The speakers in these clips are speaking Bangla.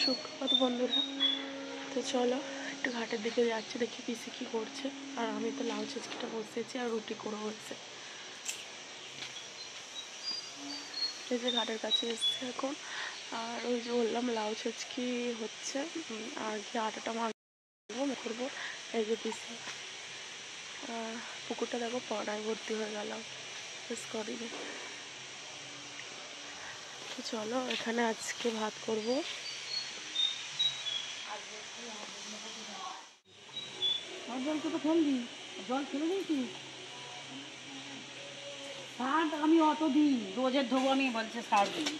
সুপ্রভাত বন্ধুরা। তো চলো একটু ঘাটের দিকে যাচ্ছি, দেখি পিসি কি করছে। আর আমি তো লাউ ছেঁচকিটা বসিয়েছি আর রুটি করে হচ্ছে। এই যে ঘাটের কাছে এসছে এখন। আর ওই যে বললাম লাউ ছেঁচকি হচ্ছে, আর কি আটাটা মাখবো করবো। এই যে পিসি পুকুরটা দেখো পড়ায় ভর্তি হয়ে গেল শেষ করিনি। তো চলো এখানে আজকে ভাত করবো। জলকে তো ফেলবি, জল ফেলে দিয়েছি। সার আমি অত দিই, রোজের ধোবো আমি, বলছে সার দিই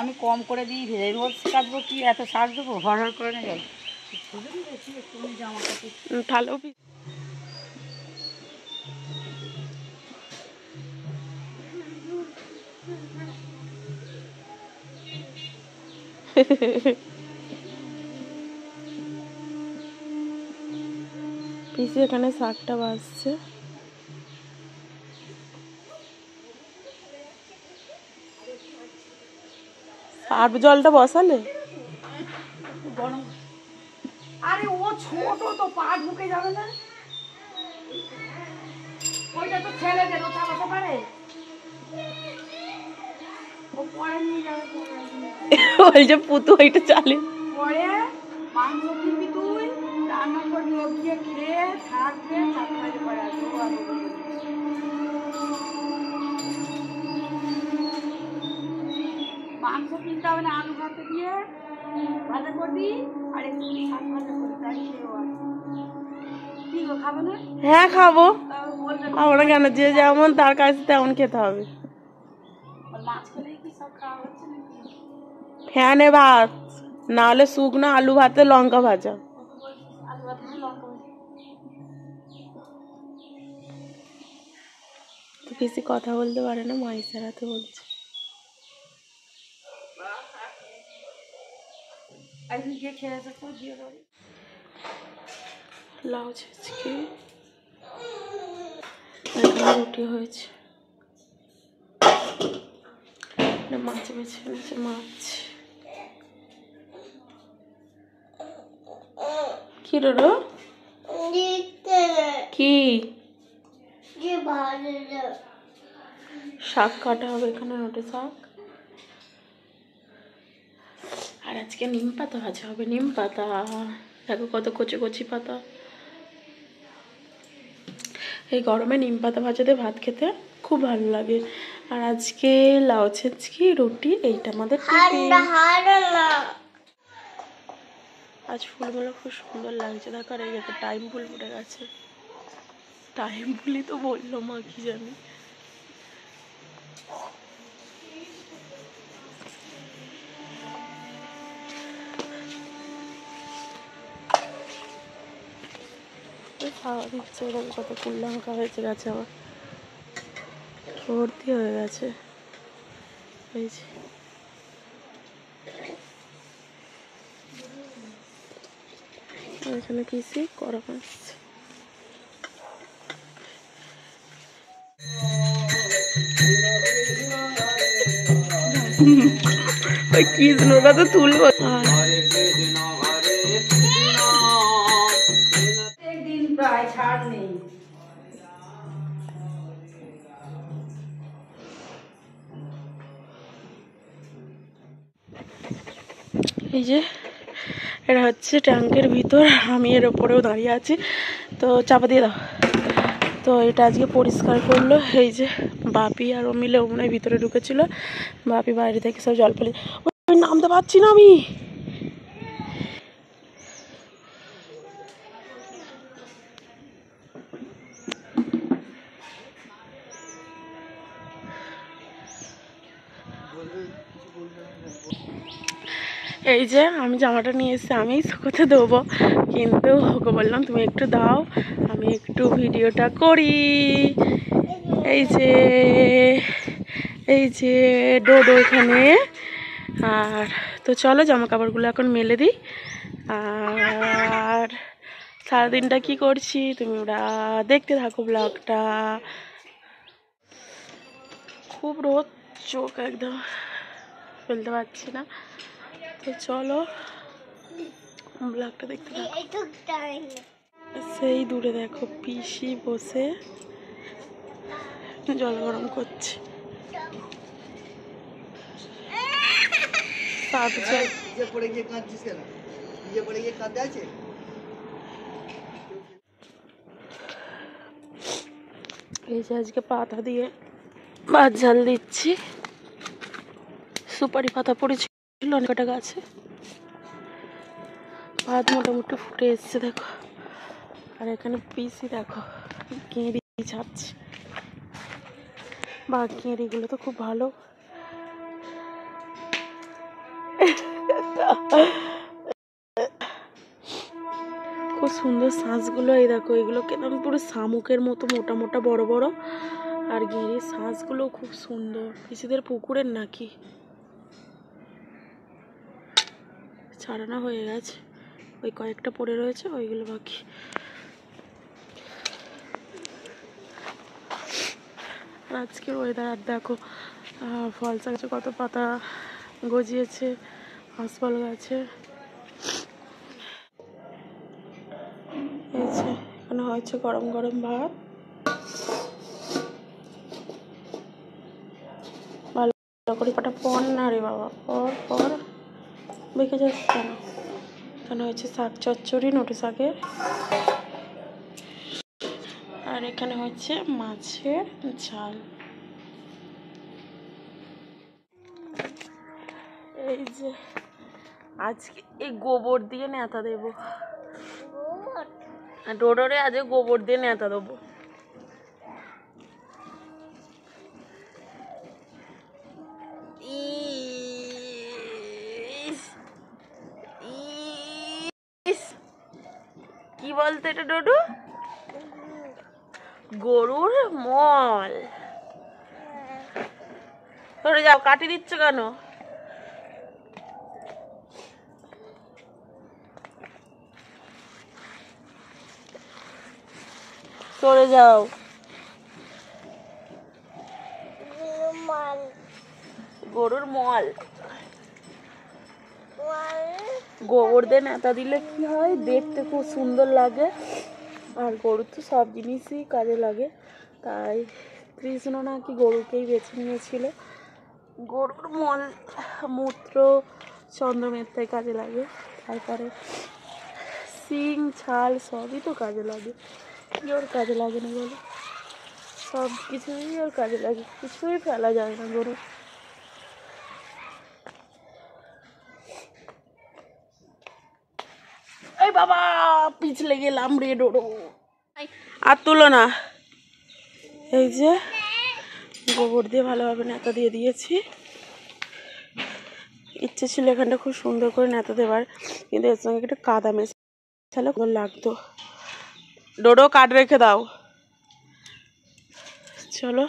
আমি কম করে দিই। ভেজে রোজ কাটবো, কি এত সার দেবো? হর করে না জল বেশি একটু জামা কাপড় তাহলেও পিসি এখানে শাকটা বাজছে। আর জলটা বসালে? গরম। আরে ও ছোট তো, পা ঢুকে যাবে না। ওইটা তো ছেলে দেবো, চালাতে পারে। ও পরে নিয়ে যাবে। ওই যে পুতু ওইটা চালে পরে মাংস কিনবি তুই, রান্না করবি, ও গিয়ে খেয়ে থাকবে, 4 বাজে পরে আসবো। মাংস কিনতে হবে না, আলু ভাতে দিয়ে ভাজা করবি আর একটু শাক ভাজা করবি, তাই খেয়েও আসবি। কি গো, খাবে না? হ্যাঁ খাবো। বলবে আমরা কেন, যে যেমন তার কাছে তেমন খেতে হবে। মাছ খেলেই কি সব খাওয়া হচ্ছে নাকি? ফ্যানে ভাত, নাহলে শুকনো আলু ভাতে লঙ্কা ভাজা। আলু ভাতে লঙ্কা ভাজা। তো বেশি কথা বলতে পারে না, মা ইশারাতে বলছে। একদিন গিয়ে খেয়ে আসে তো দিয়ে দেবো। লাউ ছেঁচকি, এখানে রুটি হয়েছে। মাছ বেছে এনেছে, মাছ। কি রো কি শাক কাটা হবে এখানে, রোটে শাক। আর আজকে নিম পাতা ভাজা হবে। নিম পাতা দেখো কত কচি কচি পাতা। এই গরমে নিম পাতা ভাজা দিয়ে ভাত খেতে খুব ভালো লাগে। আর আজকে লাউ ছেঁচকি, রুটি, এইটা আমাদের টিফিন। আজ ফুলগুলো খুব সুন্দর লাগছে দেখো। আর এই একটা টাইম ফুল ফুটে গেছে। টাইম ফুলই তো বললো মা, কি জানি। খাওয়া দিচ্ছে ওরকম, কত ফুল লঙ্কা হয়েছে গাছে, আবার ভর্তি হয়ে গেছে। এই যে এখানে পিসি করা আসছে। ওই কৃষ্ণটা তো তুলবো। একদিন প্রায় ছাড় নেই। এই যে এটা হচ্ছে ট্যাঙ্কের ভিতর, আমি এর ওপরেও দাঁড়িয়ে আছি। তো চাপা দিয়ে দাও। তো এটা আজকে পরিষ্কার করলো। এই যে বাপি আর ও মিলে ওমনে ভিতরে ঢুকেছিল। বাপি বাইরে থেকে সব জল ফেলে, ওই নামতে পারছি না আমি। এই যে আমি জামাটা নিয়ে এসেছি, আমি শুকোতে দেবো, কিন্তু ওকে বললাম তুমি একটু দাও, আমি একটু ভিডিওটা করি। এই যে এই যে ডোডো এখানে। আর তো চলো জামা কাপড়গুলো এখন মেলে দিই। আর সারাদিনটা কি করছি তুমি ওরা দেখতে থাকো ব্লগটা। খুব রোদ, চোখ একদম ফেলতে পারছি না। তো চলো ব্লগটা দেখতে থাকো। সেই দূরে দেখো পিসি বসে জল গরম করছে। এই যে আজকে পাতা দিয়ে ভাত ঝাল দিচ্ছি। সুপারি পাতা পড়েছিল অনেকটা গাছে। ভাত মোটামুটি ফুটে এসছে দেখো। আর এখানে পিসি দেখো গেঁড়ি ছাড়ছে। বা গেঁড়িগুলো তো খুব ভালো। খুব সুন্দর শাঁসগুলো। এই দেখো এগুলো কেমন পুরো শামুকের মতো মোটা মোটা বড় বড়। আর গেঁড়ির শাঁসগুলো খুব সুন্দর। পিসিদের পুকুরের নাকি ছাড়ানো হয়ে গেছে, ওই কয়েকটা পড়ে রয়েছে, ওইগুলো বাকি। আজকের ওয়েদার আর দেখো ফলসা গাছে কত পাতা গজিয়েছে, আঁশফল গাছে। এই যে এখানে হয়েছে গরম গরম ভাত। ভালো করে কটা পর না রে বাবা, পর পর বেঁকে যাচ্ছে কেন। এখানে হয়েছে শাক চচ্চড়ি, নোটে শাকের। আর এখানে হচ্ছে মাছের ঝাল। এই যে আজকে এই গোবর দিয়ে নেতা দেবো। ডোডোরে আজকে গোবর দিয়ে নেতা দেবো। কি বলতো এটা ডোডো? গরুর মল। সরে যাও, কাটি দিচ্ছ কেন? সরে যাও। গরুর মল। গোবর দিয়ে নেতা দিলে কি হয়, দেখতে খুব সুন্দর লাগে। আর গরুর তো সব জিনিসই কাজে লাগে। তাই কৃষ্ণ নাকি গরুকেই বেছে নিয়েছিল। গরুর মল মূত্র চন্দ্রমেত্তায় কাজে লাগে। তারপরে শিং ছাল সবই তো কাজে লাগে। কি ওর কাজে লাগে না বলো? সব কিছুই ওর কাজে লাগে, কিছুই ফেলা যায় না গরু। এই বাবা পিছলে গেলাম রে ডোডো। আর তুলো না। এই যে গোবর দিয়ে ভালোভাবে নেতা দিয়ে দিয়েছি। ইচ্ছে ছিল এখানটা খুব সুন্দর করে নেতা দেবার, কিন্তু এর সঙ্গে একটু কাদা মেশালে ভালো লাগতো। ডোডো কাট রেখে দাও। চলো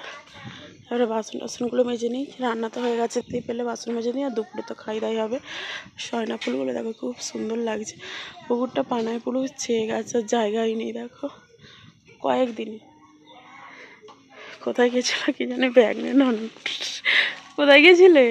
এবারে বাসন টাসনগুলো মেজে নিই। রান্না তো হয়ে গেছে, পেলে বাসন মেজে নিই। আর দুপুরে তো খাই দাই হবে। সয়না ফুলগুলো দেখো খুব সুন্দর লাগছে। পুকুরটা পানায় পুরো ছেয়ে গেছে, জায়গাই নেই দেখো। কয়েকদিন কোথায় গেছিল কি জানি, ব্যাগ নেই। নন কোথায় গেছিলে?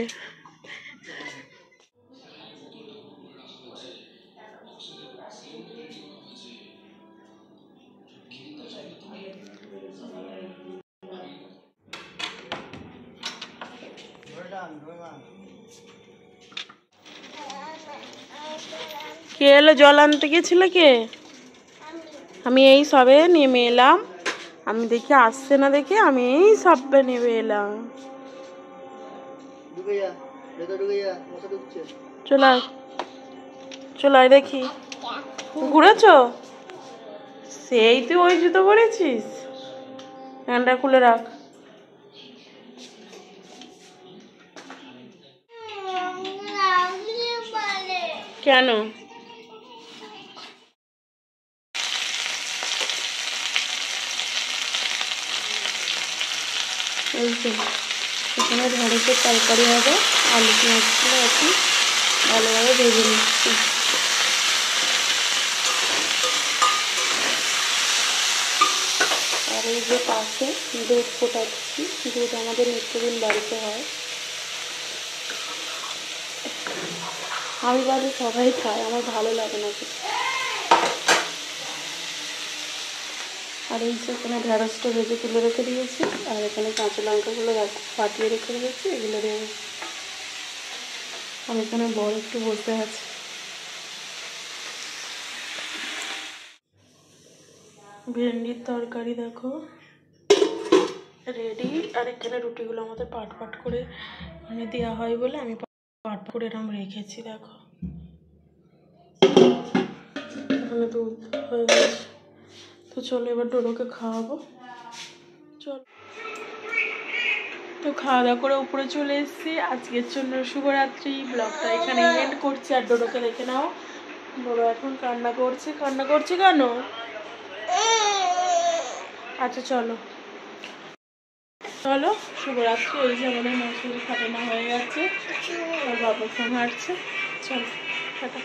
কে এলো? জল আনতে গেছিল কে? আমি এই সবে নেমে এলাম। আমি দেখি আসছে না, দেখে আমি এই সবে নেমে এলাম। চলাই চলাই দেখি ঘুরেছ? সেই তুই ওই জুতো পরেছিস? ফ্যানটা খুলে রাখ। কেন? এই যে এখানে ঢেঁড়সের তরকারি হবে। আলু পেঁয়াজগুলো এখন ভালোভাবে ভেজে নিচ্ছি। আর এই যে পাশে দুধ ফোটাচ্ছি। দুধ আমাদের নিত্যদিন বাড়িতে হয়। আমি বাদে সবাই খায়, আমার ভালো লাগে না খেতে। আর এই যে এখানে ঢেঁড়সটা ভেজে তুলে রেখে দিয়েছি, আর এখানে কাঁচা লঙ্কাগুলো ফাটিয়ে রেখে দিয়েছি, এগুলো দিয়ে আমি এখানে বড় একটু বসে আছি। ভেন্ডির তরকারি দেখো রেডি। আর এখানে রুটিগুলো আমাদের পাট পাট করে মানে দেওয়া হয় বলে আমি পাট করে এরকম রেখেছি। দেখো এখানে দুধ হয়ে গেছে। তো চলো এবার ডোডোকে খাওয়াবো। চল, তো খাওয়া দাওয়া করে উপরে চলে এসেছি। আজকের জন্য শুভরাত্রি। ব্লগটা এখানে এন্ড করছি। আর ডোডোকে দেখে নাও, ডোডো এখন কান্না করছে। কান্না করছে কেন? আচ্ছা চলো চলো, শুভরাত্রি। এই যে আমাদের মশলা খাটানো হয়ে গেছে, আর বাবার ফোন হাঁটছে। চলো টাটা।